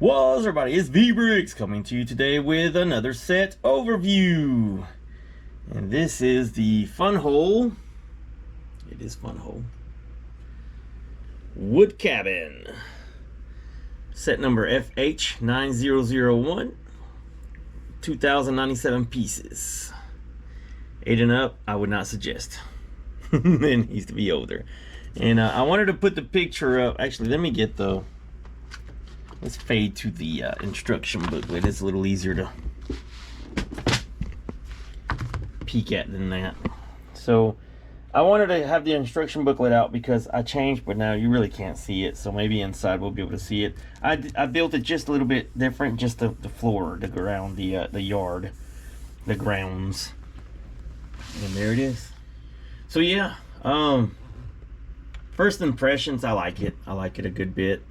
What's up, everybody? It's V-Bricks coming to you today with another set overview. And this is the FunWhole. It is FunWhole. Wood cabin. Set number FH-9001. 2,097 pieces. 8 and up, I would not suggest. It needs to be older. And I wanted to put the picture up. Actually, let me get the... Let's fade to the instruction booklet. It's a little easier to peek at than that. So I wanted to have the instruction booklet out because I changed, but now you really can't see it. So maybe inside we'll be able to see it. I built it just a little bit different, just the floor, the ground, the yard, the grounds. And there it is. So yeah, first impressions, I like it. I like it a good bit.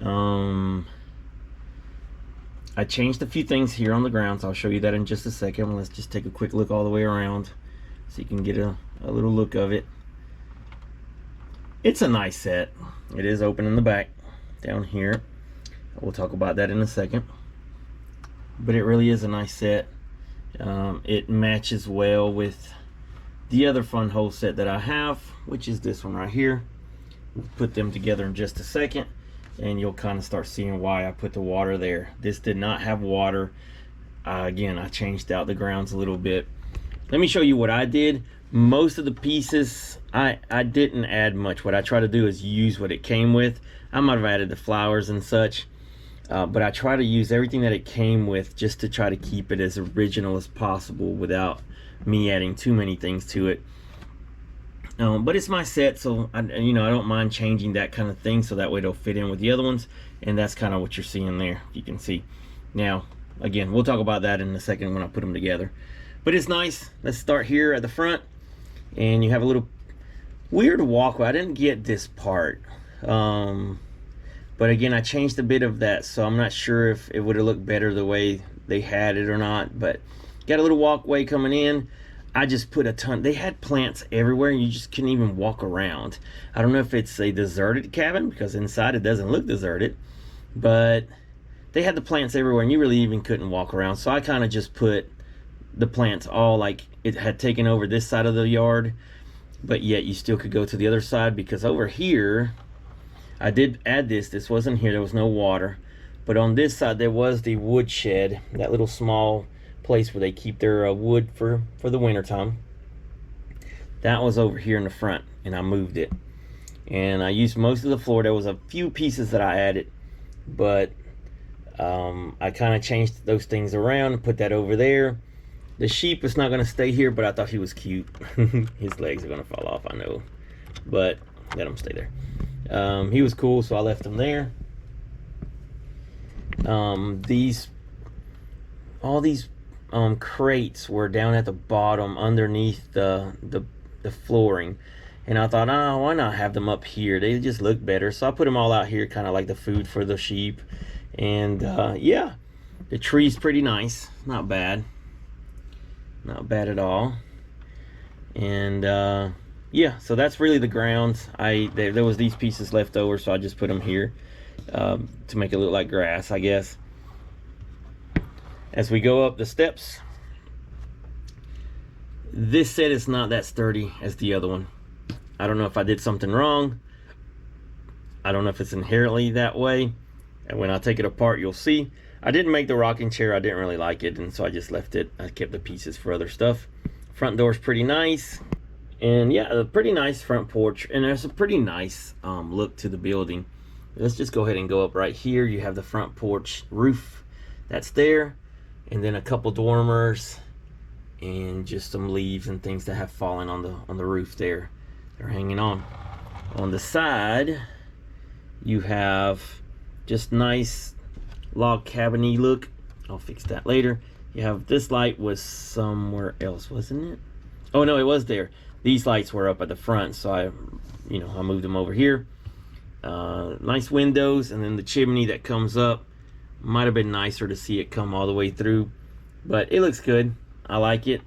I changed a few things here on the grounds. I'll show you that in just a second. Let's just take a quick look all the way around so you can get a little look of it. It's a nice set. It is open in the back down here. We'll talk about that in a second. But it really is a nice set. It matches well with the other FunWhole set that I have, which is this one right here. We'll put them together in just a second, and you'll kind of start seeing why I put the water there. This did not have water. Again, I changed out the grounds a little bit. Let me show you what I did. Most of the pieces, I didn't add much. What I try to do is use what it came with. I might have added the flowers and such, but I try to use everything that it came with just to try to keep it as original as possible without me adding too many things to it. But it's my set, so I don't mind changing that kind of thing so that way it'll fit in with the other ones, and that's kind of what you're seeing there. You can see. Now, again, we'll talk about that in a second when I put them together. But it's nice. Let's start here at the front, and you have a little weird walkway. I didn't get this part, but again, I changed a bit of that, so I'm not sure if it would have looked better the way they had it or not. But got a little walkway coming in. I just put a ton. They had plants everywhere, and you just couldn't even walk around. I don't know if it's a deserted cabin, because inside it doesn't look deserted, but they had the plants everywhere, and you really even couldn't walk around. So I kind of just put the plants all like it had taken over this side of the yard, but yet you still could go to the other side, because over here I did add this. This wasn't here. There was no water, but on this side there was the wood shed, that little small place where they keep their wood for the winter time. That was over here in the front, and I moved it, and I used most of the floor. There was a few pieces that I added, but I kind of changed those things around and put that over there. The sheep is not going to stay here, but I thought he was cute. His legs are going to fall off, I know, but let him stay there. He was cool, so I left him there. All these crates were down at the bottom underneath the flooring, and I thought, oh, why not have them up here? They just look better, so I put them all out here, kind of like the food for the sheep. And yeah, the tree's pretty nice, not bad at all. And yeah, so that's really the grounds. There was these pieces left over, so I just put them here to make it look like grass, I guess. As we go up the steps, this set is not that sturdy as the other one. I don't know if I did something wrong. I don't know if it's inherently that way. And when I take it apart, you'll see. I didn't make the rocking chair. I didn't really like it, and so I just left it. I kept the pieces for other stuff. Front door's pretty nice. And yeah, a pretty nice front porch. And there's a pretty nice look to the building. Let's just go ahead and go up right here. You have the front porch roof that's there. And then a couple dormers and just some leaves and things that have fallen on the roof there. They're hanging on. On the side, you have just nice log cabin-y look. I'll fix that later. You have this light was somewhere else, wasn't it? Oh no, it was there. These lights were up at the front, so I moved them over here. Nice windows, and then the chimney that comes up. Might have been nicer to see it come all the way through, but it looks good. I like it.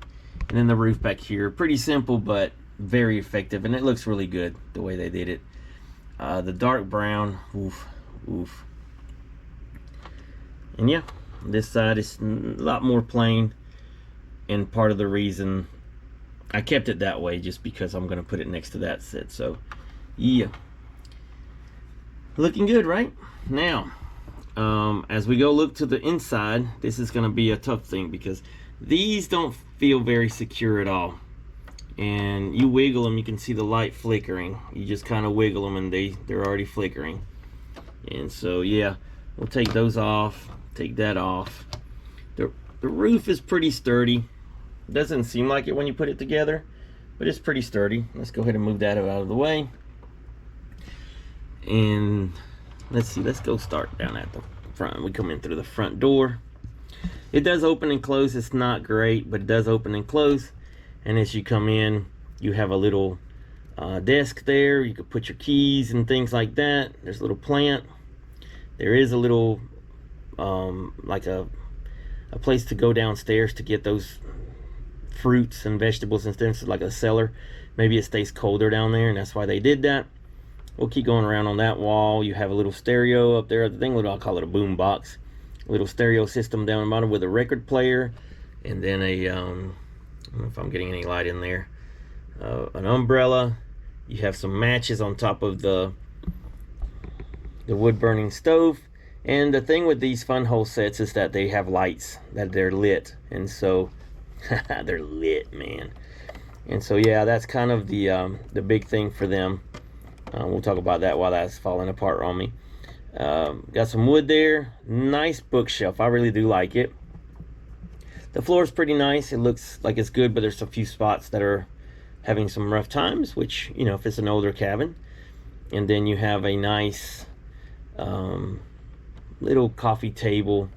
And then the roof back here, pretty simple but very effective, and it looks really good the way they did it. The dark brown, oof. And yeah, this side is a lot more plain, and part of the reason I kept it that way just because I'm gonna put it next to that set. So yeah, looking good, right? Now as we go look to the inside, this is gonna be a tough thing because these don't feel very secure at all. And you wiggle them, you can see the light flickering. You just kind of wiggle them and they're already flickering. And so yeah, we'll take those off, take that off. The roof is pretty sturdy. Doesn't seem like it when you put it together, but it's pretty sturdy. Let's go ahead and move that out of the way. And let's see, let's go start down at the front. We come in through the front door. It does open and close. It's not great, but it does open and close. And as you come in, you have a little desk there. You could put your keys and things like that. There's a little plant. There is a little like a place to go downstairs to get those fruits and vegetables and things, like a cellar. Maybe it stays colder down there, and that's why they did that. We'll keep going around on that wall. You have a little stereo up there. The thing, I'll call it a boom box. A little stereo system down the bottom with a record player, and then a I don't know if I'm getting any light in there. An umbrella. You have some matches on top of the wood burning stove. And the thing with these FunWhole sets is that they have lights, that they're lit, and so they're lit, man. And so yeah, that's kind of the big thing for them. We'll talk about that while that's falling apart on me. Got some wood there. Nice bookshelf. I really do like it. The floor is pretty nice. It looks like it's good, but there's a few spots that are having some rough times, which, you know, if it's an older cabin. And then you have a nice little coffee table,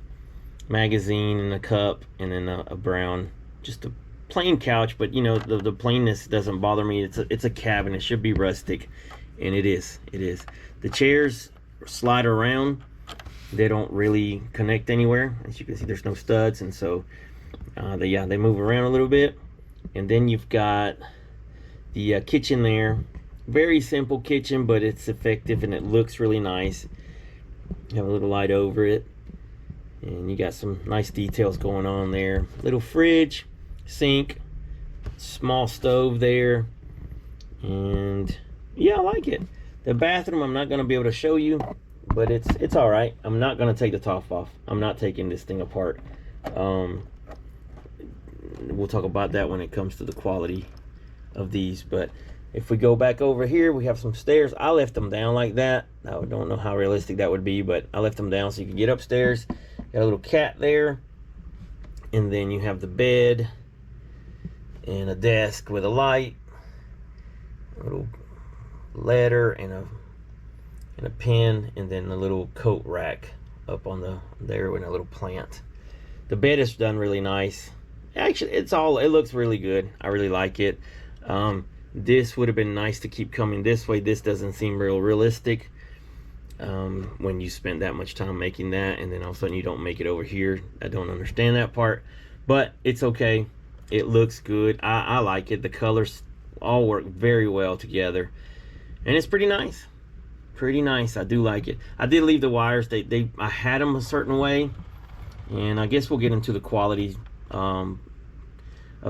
magazine, and a cup, and then a brown, just a plain couch. But you know, the plainness doesn't bother me. It's a cabin. It should be rustic, and it is. The chairs slide around. They don't really connect anywhere. As you can see, there's no studs, and so they move around a little bit. And then you've got the kitchen there. Very simple kitchen, but it's effective and it looks really nice. You have a little light over it, and you got some nice details going on there. Little fridge, sink, small stove there, and yeah, I like it. The bathroom, I'm not going to be able to show you, but it's all right. I'm not going to take the top off. I'm not taking this thing apart. We'll talk about that when it comes to the quality of these. But if we go back over here, we have some stairs. I left them down like that. I don't know how realistic that would be, but I left them down so you can get upstairs. Got a little cat there, and then you have the bed and a desk with a light, a little ladder and a pen, and then a little coat rack up on there with a little plant. The bed is done really nice. Actually, it looks really good. I really like it. This would have been nice to keep coming this way. This doesn't seem real realistic when you spend that much time making that, and then all of a sudden you don't make it over here. I don't understand that part, but it's okay. It looks good. I like it. The colors all work very well together, and it's pretty nice. Pretty nice. I do like it. I did leave the wires. I had them a certain way, and I guess we'll get into the quality of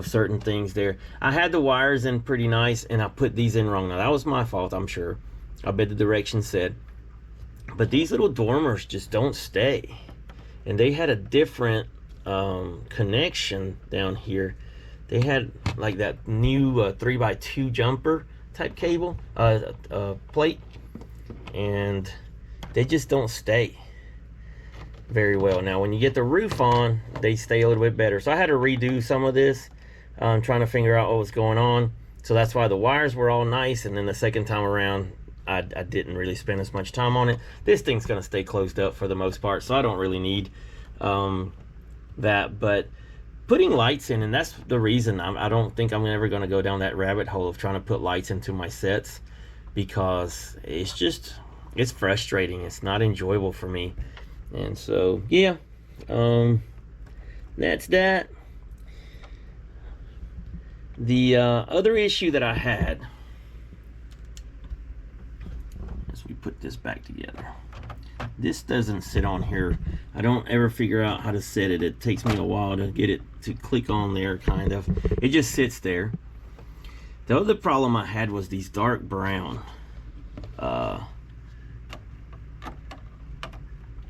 certain things there. I had the wires in pretty nice, and I put these in wrong. Now that was my fault, I'm sure. I bet the directions said, but these little dormers just don't stay, and they had a different connection down here. They had like that new 3x2 jumper type cable plate, and they just don't stay very well. Now when you get the roof on, they stay a little bit better. So I had to redo some of this, trying to figure out what was going on. So that's why the wires were all nice, and then the second time around I didn't really spend as much time on it. This thing's gonna stay closed up for the most part, so I don't really need that. But putting lights in, and that's the reason I don't think I'm ever gonna go down that rabbit hole of trying to put lights into my sets, because it's frustrating. It's not enjoyable for me. And so yeah, that's that. The other issue that I had, as we put this back together, This doesn't sit on here. I don't ever figure out how to set it. It takes me a while to get it to click on there, kind of. It just sits there. The other problem I had was these dark brown.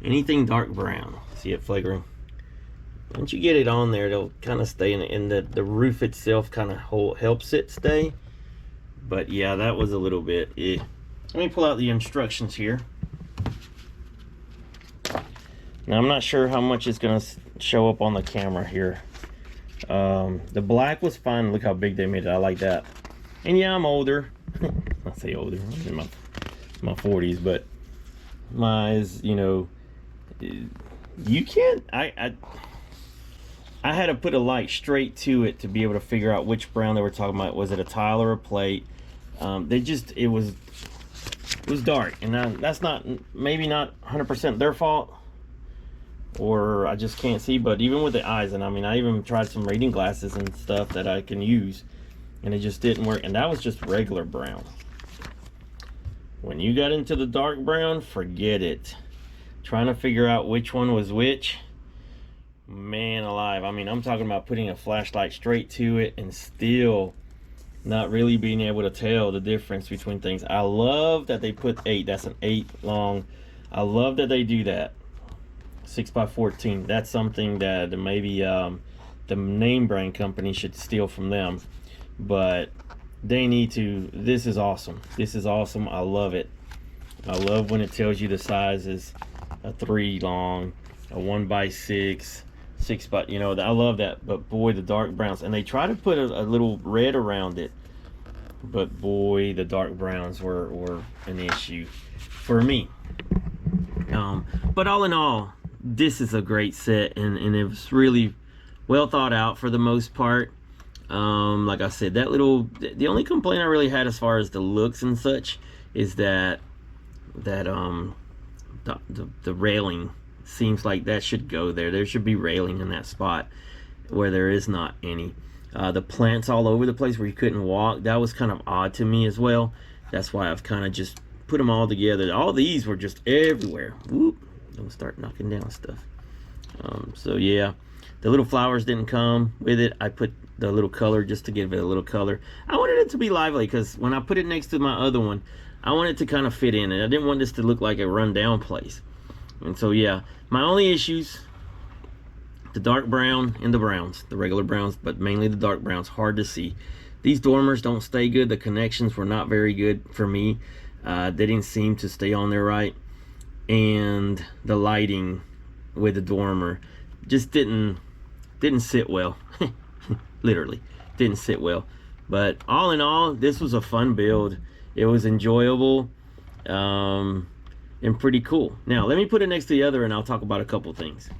Anything dark brown. See it flagrant? Once you get it on there, it'll kind of stay in the roof itself kind of helps it stay. But yeah, that was a little bit Let me pull out the instructions here. Now I'm not sure how much it's gonna show up on the camera here. The black was fine. Look how big they made it. I like that. And yeah, I'm older. I say older, I'm in my 40s, but you know, you can't. I had to put a light straight to it to be able to figure out which brown they were talking about. Was it a tile or a plate? It was dark, and that's maybe not 100% their fault, or I just can't see. But even with the eyes, and I mean, I even tried some reading glasses and stuff that I can use, and it just didn't work. And that was just regular brown. When you got into the dark brown, forget it. Trying to figure out which one was which, man alive. I mean, I'm talking about putting a flashlight straight to it and still not really being able to tell the difference between things. I love that they put 8. That's an 8 long. I love that they do that. 6x14. That's something that maybe the name brand company should steal from them. But they need to. This is awesome. This is awesome. I love it. I love when it tells you the size is a 3 long, a 1x6, 6x, you know, I love that. But boy, the dark browns, and they try to put a little red around it, but boy, the dark browns were an issue for me. But all in all, this is a great set, and it was really well thought out for the most part. Like I said, the only complaint I really had as far as the looks and such is that the railing seems like that should go there. There should be railing in that spot where there is not any. The plants all over the place where you couldn't walk, that was kind of odd to me as well. That's why I've kind of just put them all together. All these were just everywhere. Whoop, don't start knocking down stuff. So yeah, the little flowers didn't come with it. I put the little color just to give it a little color. I wanted it to be lively because when I put it next to my other one, I wanted it to kind of fit in, and I didn't want this to look like a rundown place. And so yeah, my only issues, the dark brown and the browns, the regular browns, but mainly the dark browns, hard to see. These dormers don't stay good. The connections were not very good for me. They didn't seem to stay on there right. And the lighting with the dormer just didn't sit well. Literally, didn't sit well. But all in all, this was a fun build. It was enjoyable. And pretty cool. Now let me put it next to the other and I'll talk about a couple things.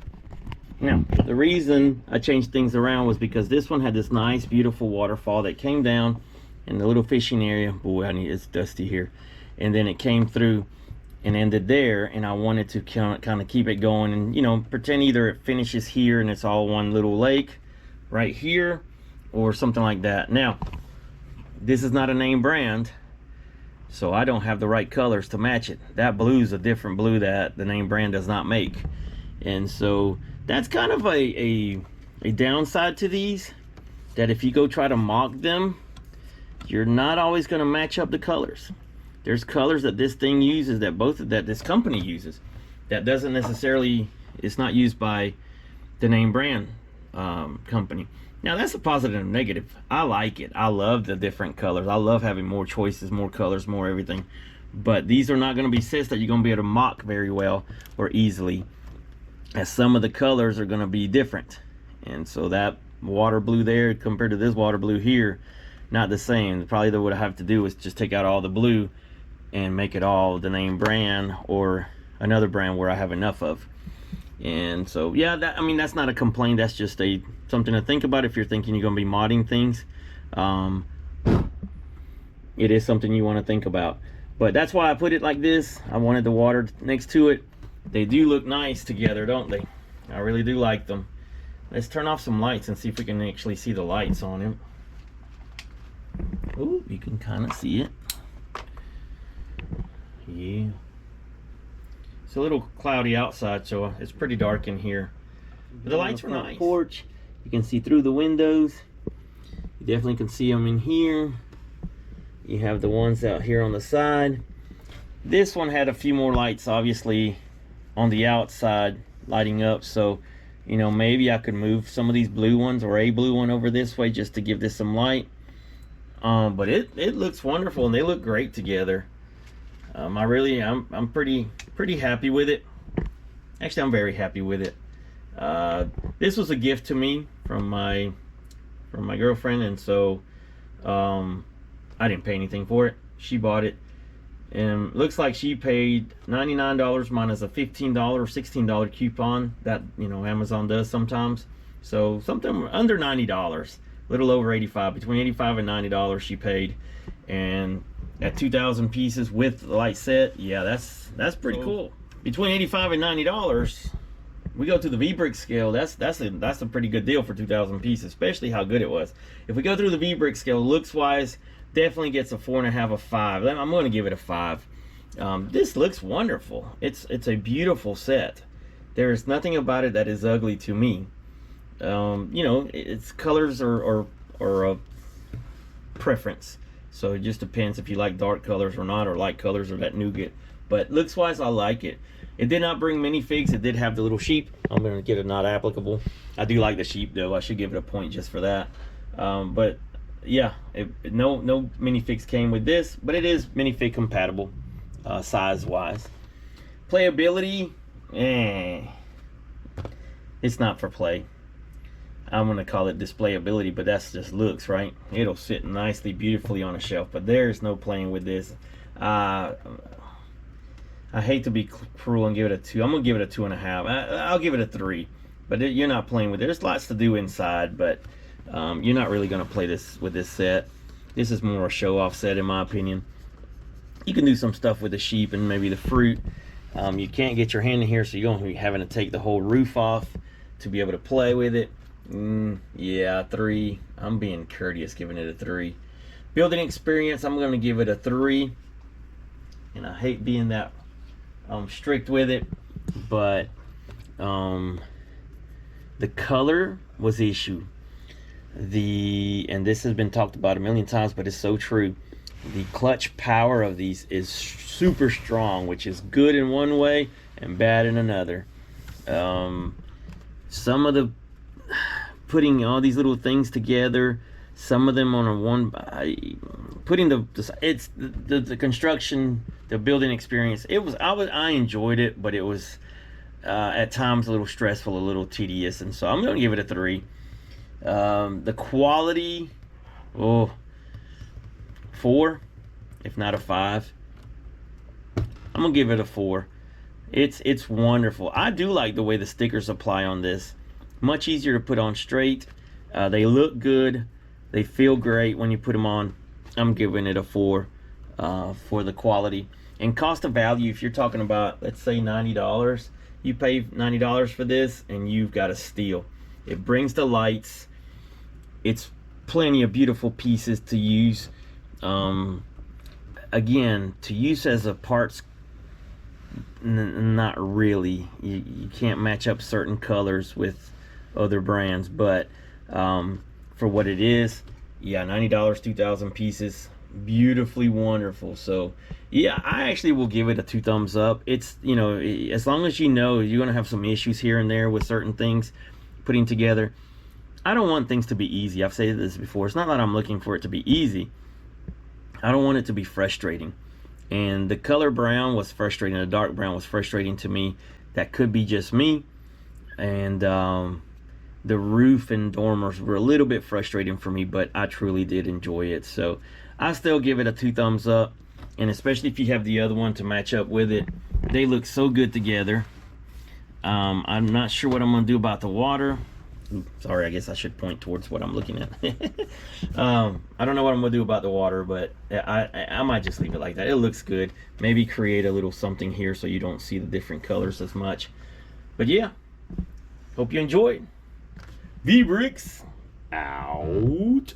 Now the reason I changed things around was because this one had this nice beautiful waterfall that came down in the little fishing area. Boy, it's dusty here. And then it came through and ended there, and I wanted to kind of keep it going and, you know, pretend either it finishes here and it's all one little lake right here or something like that. Now this is not a name brand, so I don't have the right colors to match it. That blue is a different blue that the name brand does not make. And so that's kind of a downside to these, that if you go try to mock them, you're not always going to match up the colors. There's colors that this thing uses that this company uses that doesn't necessarily, it's not used by the name brand company. Now that's a positive and negative. I like it. I love the different colors. I love having more choices, more colors, more everything. But these are not going to be sets that you're going to be able to mock very well or easily, as some of the colors are going to be different. And so that water blue there compared to this water blue here, not the same. Probably what I have to do is just take out all the blue and make it all the name brand or another brand where I have enough of. And so yeah, I mean, that's not a complaint. That's just something to think about if you're thinking you're going to be modding things. It is something you want to think about. But that's why I put it like this. I wanted the water next to it. They do look nice together, don't they? I really do like them. Let's turn off some lights and see if we can actually see the lights on him. Oh, you can kind of see it. Yeah. It's a little cloudy outside, so it's pretty dark in here. But the lights were nice. Porch, you can see through the windows. You definitely can see them in here. You have the ones out here on the side. This one had a few more lights, obviously, on the outside lighting up. So, you know, maybe I could move some of these blue ones or a blue one over this way just to give this some light. But it looks wonderful and they look great together. I'm pretty happy with it. Actually, I'm very happy with it. This was a gift to me from my girlfriend, and so I didn't pay anything for it. She bought it, and looks like she paid $99 minus a $15 or $16 coupon that, you know, Amazon does sometimes. So something under $90, a little over 85, between 85 and $90 she paid, and at 2,000 pieces with the light set, yeah, that's pretty cool. Between 85 and $90, we go to the V-brick scale. That's a pretty good deal for 2,000 pieces, especially how good it was. If we go through the V-brick scale, looks wise, definitely gets a 4.5, a 5. I'm going to give it a 5. This looks wonderful. It's a beautiful set. There is nothing about it that is ugly to me. You know, its colors are a preference. So it just depends if you like dark colors or not, or light colors or that nougat. But looks wise, I like it. It did not bring minifigs. It did have the little sheep. I'm going to get it not applicable. I do like the sheep though. I should give it a point just for that. But yeah, no minifigs came with this, but it is minifig compatible size wise. Playability, it's not for play. I'm going to call it displayability, but that's just looks, right? It'll sit nicely, beautifully on a shelf, but there's no playing with this. I hate to be cruel and give it a 2. I'm going to give it a 2.5. I'll give it a 3, but you're not playing with it. There's lots to do inside, but you're not really going to play this with this set. This is more a show-off set, in my opinion. You can do some stuff with the sheep and maybe the fruit. You can't get your hand in here, so you're going to be having to take the whole roof off to be able to play with it. Yeah, 3. I'm being courteous, giving it a 3. Building experience, I'm going to give it a 3. And I hate being that strict with it, but the color was the issue. And this has been talked about a million times, but it's so true. The clutch power of these is super strong, which is good in one way and bad in another. Some of the putting all these little things together, some of them on a one, putting the construction, the building experience, I enjoyed it, but it was at times a little stressful, a little tedious, and so I'm going to give it a 3. The quality, 4, if not a 5. I'm gonna give it a 4. It's wonderful. I do like the way the stickers apply on this. Much easier to put on straight. They look good. They feel great when you put them on. I'm giving it a 4 for the quality. And cost of value, if you're talking about, let's say $90, you pay $90 for this and you've got a steal. It brings the lights. It's plenty of beautiful pieces to use. Again, to use as a parts, not really. You can't match up certain colors with other brands, but for what it is, yeah, $90, 2,000 pieces, beautifully wonderful. So yeah, I actually will give it a 2 thumbs up. It's, you know, as long as you know you're gonna have some issues here and there with certain things putting together. I don't want things to be easy. I've said this before. It's not that I'm looking for it to be easy. I don't want it to be frustrating. And the color brown was frustrating. The dark brown was frustrating to me. That could be just me. And the roof and dormers were a little bit frustrating for me, but I truly did enjoy it. So I still give it a 2 thumbs up. And especially if you have the other one to match up with it, they look so good together. I'm not sure what I'm going to do about the water. Sorry, I guess I should point towards what I'm looking at. I don't know what I'm gonna do about the water, but I might just leave it like that. It looks good. Maybe create a little something here so you don't see the different colors as much. But yeah, hope you enjoyed. V-Bricks out.